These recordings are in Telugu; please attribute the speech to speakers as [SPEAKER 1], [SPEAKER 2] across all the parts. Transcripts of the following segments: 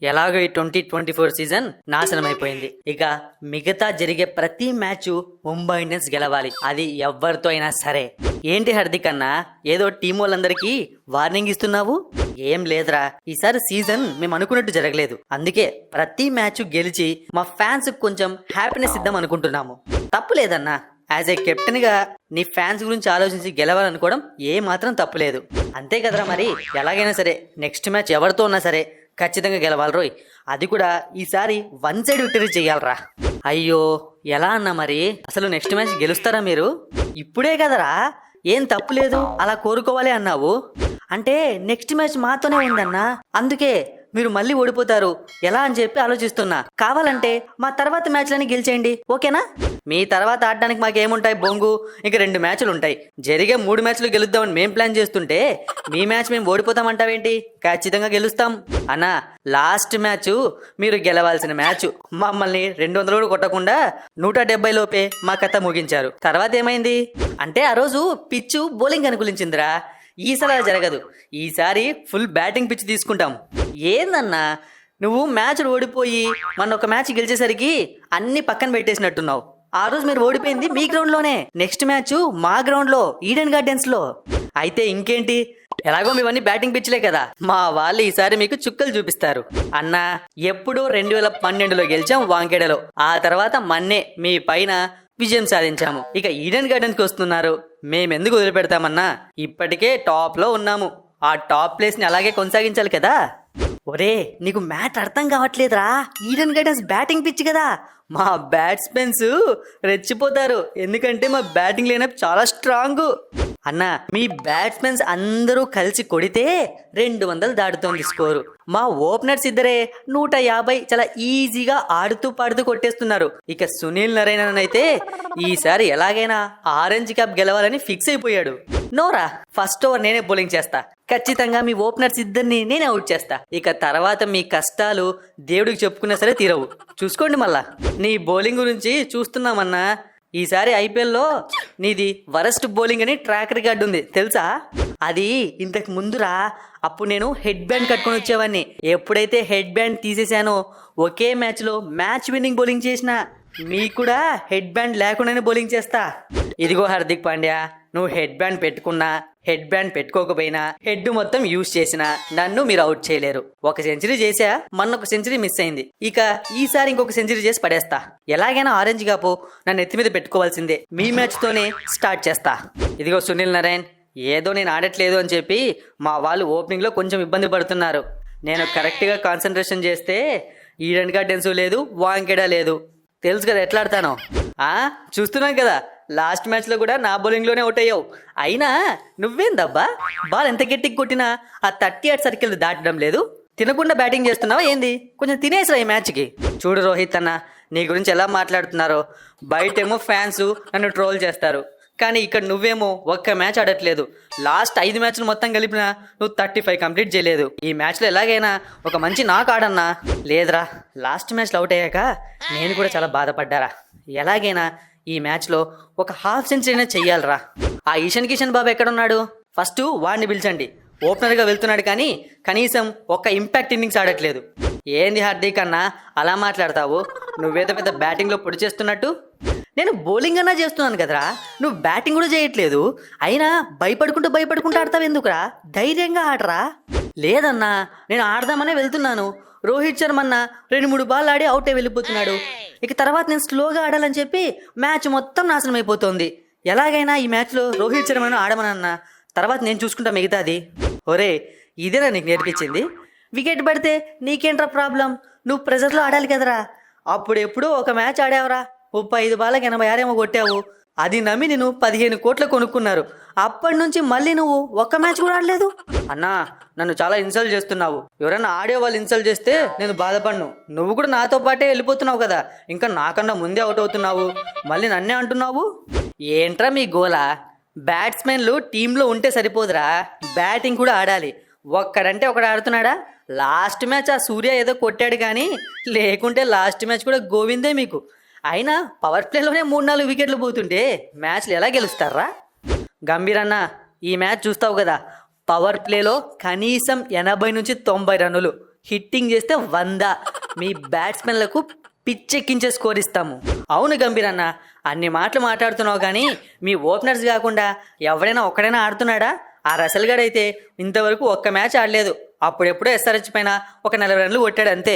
[SPEAKER 1] ఎలాగో ఈ 2024 సీజన్ నాశనం అయిపోయింది. ఇక మిగతా జరిగే ప్రతి మ్యాచ్ ముంబై ఇండియన్స్ గెలవాలి, అది ఎవరితో అయినా సరే. ఏంటి హార్దిక్ అన్న, ఏదో టీం వాళ్ళందరికీ వార్నింగ్ ఇస్తున్నావు? ఏం లేదురా, ఈసారి సీజన్ మేము అనుకున్నట్టు జరగలేదు. అందుకే ప్రతి మ్యాచ్ గెలిచి మా ఫ్యాన్స్ కొంచెం హ్యాపీనెస్ ఇద్దాం అనుకుంటున్నాము. తప్పులేదన్నా, యాజ్ ఏ కెప్టెన్ గా నీ ఫ్యాన్స్ గురించి ఆలోచించి గెలవాలనుకోవడం ఏ మాత్రం తప్పులేదు. అంతే కదరా, మరి ఎలాగైనా సరే నెక్స్ట్ మ్యాచ్ ఎవరితో ఉన్నా సరే ఖచ్చితంగా గెలవాలి రోయ్. అది కూడా ఈసారి 1 సైడ్ విక్టరీ చెయ్యాలరా. అయ్యో ఎలా అన్నా, మరి అసలు నెక్స్ట్ మ్యాచ్ గెలుస్తారా మీరు? ఇప్పుడే కదరా, ఏం తప్పులేదు అలా కోరుకోవాలి అన్నావు. అంటే నెక్స్ట్ మ్యాచ్ మాతోనే ఉందన్నా, అందుకే మీరు మళ్ళీ ఓడిపోతారు ఎలా అని చెప్పి ఆలోచిస్తున్నా. కావాలంటే మా తర్వాత మ్యాచ్లని గెలిచేయండి, ఓకేనా? మీ తర్వాత ఆడడానికి మాకేముంటాయి బొంగు, ఇంక 2 మ్యాచ్లు ఉంటాయి. జరిగే 3 మ్యాచ్లు గెలుద్దామని మేం ప్లాన్ చేస్తుంటే మీ మ్యాచ్ మేము ఓడిపోతామంటావేంటి? ఖచ్చితంగా గెలుస్తాం అన్నా. లాస్ట్ మ్యాచ్ మీరు గెలవాల్సిన మ్యాచ్, మమ్మల్ని 200 కూడా కొట్టకుండా 170 లోపే మా కథ ముగించారు. తర్వాత ఏమైంది అంటే ఆ రోజు పిచ్చు బౌలింగ్ అనుకూలించిందిరా. ఈసారి జరగదు, ఈసారి ఫుల్ బ్యాటింగ్ పిచ్ తీసుకుంటాం. ఏందన్నా నువ్వు మ్యాచ్ ఓడిపోయి మన ఒక మ్యాచ్ గెలిచేసరికి అన్ని పక్కన పెట్టేసినట్టున్నావు. ఆ రోజు మీరు ఓడిపోయింది మీ గ్రౌండ్ లోనే, నెక్స్ట్ మ్యాచ్ మా గ్రౌండ్ లో, ఈడెన్ గార్డెన్స్ లో. అయితే ఇంకేంటి, ఎలాగో మీవన్నీ బ్యాటింగ్ పిచ్లే కదా, మా వాళ్ళు ఈసారి మీకు చుక్కలు చూపిస్తారు. అన్నా ఎప్పుడు 2012లో గెలిచాం వాంకేడలో, ఆ తర్వాత మన్నే మీ పైన విజయం సాధించాము. ఇక ఈడెన్ గార్డెన్స్ కి వస్తున్నారు, మేమెందుకు వదిలిపెడతామన్నా? ఇప్పటికే టాప్ లో ఉన్నాము, ఆ టాప్ ప్లేస్ ని అలాగే కొనసాగించాలి కదా. ఒరే నీకు మ్యాచ్ అర్థం కావట్లేదురా, ఈడెన్ గార్డెన్స్ బ్యాటింగ్ పిచ్ కదా, మా బ్యాట్స్మెన్స్ రెచ్చిపోతారు. ఎందుకంటే మా బ్యాటింగ్ లైనప్ చాలా స్ట్రాంగ్. అన్నా మీ బ్యాట్స్మెన్స్ అందరూ కలిసి కొడితే 200 దాటుతోంది స్కోరు. మా ఓపెనర్స్ ఇద్దరే 150 చాలా ఈజీగా ఆడుతూ పాడుతూ కొట్టేస్తున్నారు. ఇక సునీల్ నరైన్ అయితే ఈసారి ఎలాగైనా ఆరెంజ్ క్యాప్ గెలవాలని ఫిక్స్ అయిపోయాడు. నోరా, ఫస్ట్ ఓవర్ నేనే బౌలింగ్ చేస్తా, ఖచ్చితంగా మీ ఓపెనర్స్ ఇద్దరిని నేనే అవుట్ చేస్తా. ఇక తర్వాత మీ కష్టాలు దేవుడికి చెప్పుకున్నా సరే తీరవు, చూసుకోండి. మళ్ళా నీ బౌలింగ్ గురించి చూస్తున్నామన్నా, ఈసారి ఐపీఎల్లో నీది వరస్ట్ బౌలింగ్ అని ట్రాక్ రికార్డు ఉంది తెలుసా? అది ఇంతకు ముందురా, అప్పుడు నేను హెడ్ బ్యాండ్ కట్టుకొని వచ్చేవాడిని. ఎప్పుడైతే హెడ్ బ్యాండ్ తీసేసానో ఒకే మ్యాచ్లో మ్యాచ్ విన్నింగ్ బౌలింగ్ చేసిన. మీకు కూడా హెడ్ బ్యాండ్ లేకుండానే బౌలింగ్ చేస్తా. ఇదిగో హార్దిక్ పాండ్యా, నువ్వు హెడ్ బ్యాండ్ పెట్టుకున్నా హెడ్ బ్యాండ్ పెట్టుకోకపోయినా హెడ్ మొత్తం యూజ్ చేసినా నన్ను మీరు అవుట్ చేయలేరు. ఒక సెంచరీ చేసా, మొన్న ఒక సెంచరీ మిస్ అయింది, ఇక ఈసారి ఇంకొక సెంచరీ చేసి పడేస్తా. ఎలాగైనా ఆరెంజ్ కాపు నన్ను ఎత్తి మీద పెట్టుకోవాల్సిందే. మీ మ్యాచ్ తోనే స్టార్ట్ చేస్తా. ఇదిగో సునీల్ నరైన్, ఏదో నేను ఆడట్లేదు అని చెప్పి మా వాళ్ళు ఓపెనింగ్ లో కొంచెం ఇబ్బంది పడుతున్నారు. నేను కరెక్ట్ గా కాన్సన్ట్రేషన్ చేస్తే ఈడెన్ గార్డెన్స్ లేదు, వాంకెడా లేదు, తెలుసు కదా ఎట్లా ఆడతానో. చూస్తున్నాను కదా, లాస్ట్ మ్యాచ్ లో కూడా నా బౌలింగ్ లోనే అవుట్ అయ్యావు. అయినా నువ్వేందబ్బా, బాల్ ఎంత గట్టికి కొట్టినా ఆ 38 సర్కిల్ దాటడం లేదు. తినకుండా బ్యాటింగ్ చేస్తున్నావా ఏంది? కొంచెం తినేసిరా ఈ మ్యాచ్ కి. చూడు రోహిత్ అన్న, నీ గురించి ఎలా మాట్లాడుతున్నారో. బయటేమో ఫ్యాన్స్ నన్ను ట్రోల్ చేస్తారు, కానీ ఇక్కడ నువ్వేమో ఒక్క మ్యాచ్ ఆడట్లేదు. లాస్ట్ 5 మ్యాచ్లు మొత్తం కలిపినా నువ్వు 35 కంప్లీట్ చేయలేదు. ఈ మ్యాచ్లో ఎలాగైనా ఒక మంచి నాక్ ఆడన్నా. లేదురా, లాస్ట్ మ్యాచ్లో అవుట్ అయ్యాక నేను కూడా చాలా బాధపడ్డారా. ఎలాగైనా ఈ మ్యాచ్లో ఒక హాఫ్ సెంచరీనే చెయ్యాలరా. ఆ ఈశాన్ కిషన్ బాబు ఎక్కడున్నాడు? ఫస్ట్ వాడిని పిలిచండి. ఓపెనర్గా వెళ్తున్నాడు కానీ కనీసం ఒక్క ఇంపాక్ట్ ఇన్నింగ్స్ ఆడట్లేదు. ఏంది హార్దిక్ అన్నా అలా మాట్లాడతావు? నువ్వేదో పెద్ద బ్యాటింగ్లో పొడి చేస్తున్నట్టు. నేను బౌలింగ్ అన్నా చేస్తున్నాను కదరా, నువ్వు బ్యాటింగ్ కూడా చేయట్లేదు. అయినా భయపడుకుంటూ ఆడతావు ఎందుకురా? ధైర్యంగా ఆడరా. లేదన్నా, నేను ఆడదామనే వెళ్తున్నాను. రోహిత్ శర్మ అన్న 2-3 బాల్ ఆడి అవుట్ అయి వెళ్ళిపోతున్నాడు. ఇక తర్వాత నేను స్లోగా ఆడాలని చెప్పి మ్యాచ్ మొత్తం నాశనం అయిపోతుంది. ఎలాగైనా ఈ మ్యాచ్లో రోహిత్ శర్మను ఆడమనన్నా, తర్వాత నేను చూసుకుంటా మిగతాది. ఒరే, ఇదేనా నీకు నేర్పించింది? వికెట్ పడితే నీకేంట్రా ప్రాబ్లం? నువ్వు ప్రెజర్లో ఆడాలి కదరా. అప్పుడెప్పుడు ఒక మ్యాచ్ ఆడావురా, 35 బాళ్ళకి 86 ఏమో కొట్టావు. అది నమ్మి నేను 15 కోట్లు కొనుక్కున్నారు. అప్పటి నుంచి మళ్ళీ నువ్వు ఒక్క మ్యాచ్ కూడా ఆడలేదు. అన్నా, నన్ను చాలా ఇన్సల్ట్ చేస్తున్నావు. ఎవరైనా ఆడే వాళ్ళు ఇన్సల్ట్ చేస్తే నేను బాధపడను. నువ్వు కూడా నాతో పాటే వెళ్ళిపోతున్నావు కదా, ఇంకా నాకన్నా ముందే అవుట్ అవుతున్నావు, మళ్ళీ నన్నే అంటున్నావు. ఏంట్రా మీ గోలా? బ్యాట్స్మెన్లు టీంలో ఉంటే సరిపోదురా, బ్యాటింగ్ కూడా ఆడాలి. ఒక్కడంటే ఒకడు ఆడుతున్నాడా? లాస్ట్ మ్యాచ్ ఆ సూర్య ఏదో కొట్టాడు కానీ, లేకుంటే లాస్ట్ మ్యాచ్ కూడా గోవిందే మీకు. అయినా పవర్ ప్లేలోనే 3-4 వికెట్లు పోతుంటే మ్యాచ్లు ఎలా గెలుస్తారా? గంభీర్ అన్న, ఈ మ్యాచ్ చూస్తావు కదా, పవర్ ప్లేలో కనీసం 80 నుంచి 90 రన్నులు, హిట్టింగ్ చేస్తే 100. మీ బ్యాట్స్మెన్లకు పిచ్చెక్కించే స్కోర్ ఇస్తాము. అవును గంభీర్ అన్న, అన్ని మాటలు మాట్లాడుతున్నావు కానీ మీ ఓపెనర్స్ కాకుండా ఎవడైనా ఒక్కడైనా ఆడుతున్నాడా? ఆ రసల్ గడ్ అయితే ఇంతవరకు ఒక్క మ్యాచ్ ఆడలేదు. అప్పుడెప్పుడో ఎస్ఆర్హెచ్ పైన ఒక 40 రన్లు కొట్టాడు అంతే.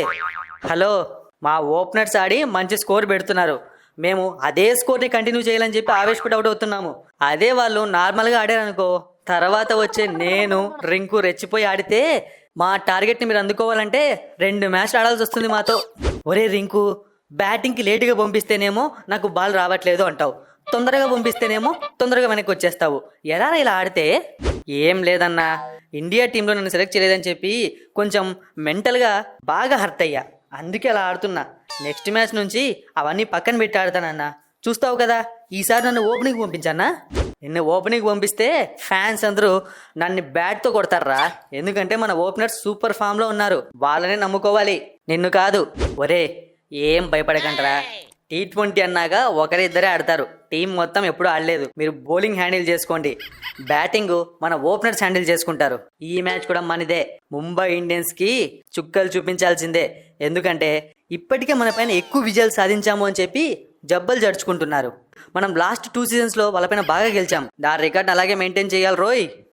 [SPEAKER 1] హలో, మా ఓపెనర్స్ ఆడి మంచి స్కోర్ పెడుతున్నారు. మేము అదే స్కోర్ని కంటిన్యూ చేయాలని చెప్పి ఆవేశపడి అవుట్ అవుతున్నాము. అదే వాళ్ళు నార్మల్గా ఆడారనుకో, తర్వాత వచ్చే నేను రింకు రెచ్చిపోయి ఆడితే మా టార్గెట్ని మీరు అందుకోవాలంటే 2 మ్యాచ్లు ఆడాల్సి వస్తుంది మాతో. ఒరే రింకు, బ్యాటింగ్కి లేటుగా పంపిస్తేనేమో నాకు బాల్ రావట్లేదు అంటావు, తొందరగా పంపిస్తేనేమో తొందరగా వెనక్కి వచ్చేస్తావు. ఎలా ఇలా ఆడితే? ఏం లేదన్నా, ఇండియా టీంలో నన్ను సెలెక్ట్ చేయలేదని చెప్పి కొంచెం మెంటల్గా బాగా హర్ట్ అయ్యా. అందుకే అలా ఆడుతున్నా. నెక్స్ట్ మ్యాచ్ నుంచి అవన్నీ పక్కన పెట్టి ఆడతానన్నా. చూస్తావు కదా, ఈసారి నన్ను ఓపెనింగ్ పంపించన్నా. నిన్ను ఓపెనింగ్ పంపిస్తే ఫ్యాన్స్ అందరూ నన్ను బ్యాట్తో కొడతారా. ఎందుకంటే మన ఓపెనర్స్ సూపర్ ఫామ్లో ఉన్నారు, వాళ్ళనే నమ్ముకోవాలి, నిన్ను కాదు. ఒరే, ఏం భయపడకంటరా. T20 అన్నాగా ఒకరిద్దరే ఆడతారు, టీం మొత్తం ఎప్పుడు ఆడలేదు. మీరు బౌలింగ్ హ్యాండిల్ చేసుకోండి, బ్యాటింగ్ మన ఓపెనర్స్ హ్యాండిల్ చేసుకుంటారు. ఈ మ్యాచ్ కూడా మనదే. ముంబై ఇండియన్స్కి చుక్కలు చూపించాల్సిందే. ఎందుకంటే ఇప్పటికే మన పైన ఎక్కువ విజయాలు సాధించాము అని చెప్పి జబ్బలు జడుచుకుంటున్నారు. మనం లాస్ట్ 2 సీజన్స్లో వాళ్ళపైన బాగా గెలిచాం. ఆ రికార్డ్ అలాగే మెయింటైన్ చేయాలి రోయ్.